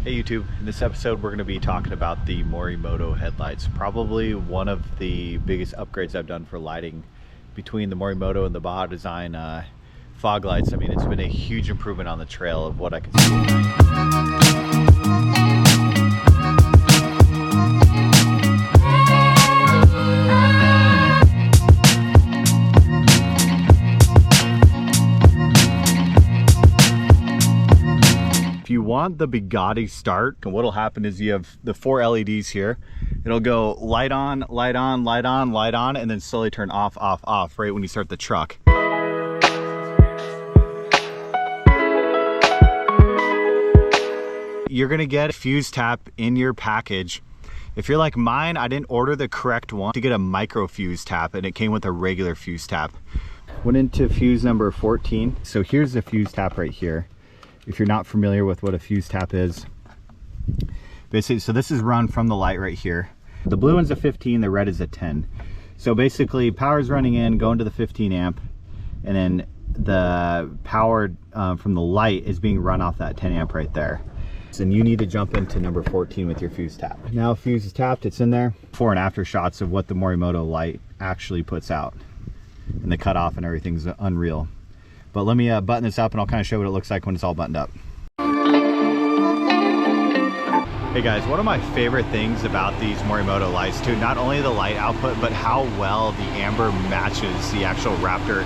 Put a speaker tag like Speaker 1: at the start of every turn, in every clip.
Speaker 1: Hey YouTube, in this episode we're going to be talking about the Morimoto headlights. Probably one of the biggest upgrades I've done for lighting between the Morimoto and the Baja Design fog lights. I mean, it's been a huge improvement on the trail of what I can see at night. If you want the Bugatti start, what'll happen is you have the 4 LEDs here. It'll go light on, light on, light on, light on, and then slowly turn off, off, off right when you start the truck. You're gonna get a fuse tap in your package. If you're like mine, I didn't order the correct one to get a micro fuse tap, and it came with a regular fuse tap. Went into fuse number 14. So here's the fuse tap right here. If you're not familiar with what a fuse tap is, basically, so this is run from the light right here. The blue one's a 15, the red is a 10. So basically power's running in, going to the 15 amp, and then the power from the light is being run off that 10 amp right there. And you need to jump into number 14 with your fuse tap. Now fuse is tapped, it's in there. Before and after shots of what the Morimoto light actually puts out. And the cutoff and everything's unreal. But let me button this up and I'll kind of show what it looks like when it's all buttoned up. Hey guys, one of my favorite things about these Morimoto lights too, not only the light output, but how well the amber matches the actual Raptor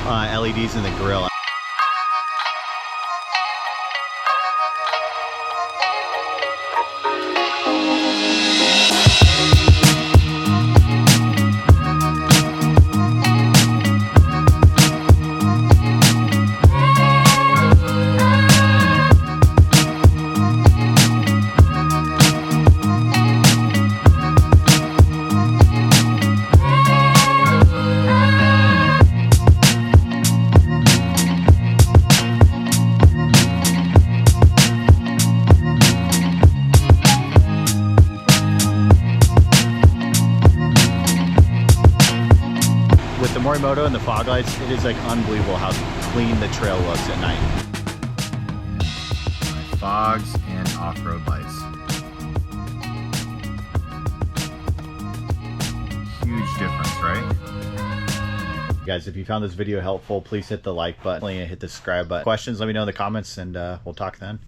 Speaker 1: LEDs in the grill. With the Morimoto and the fog lights, it is like unbelievable how clean the trail looks at night. Fogs and off-road lights. Huge difference, right? Guys, if you found this video helpful, please hit the like button and hit the subscribe button. Questions, let me know in the comments, and we'll talk then.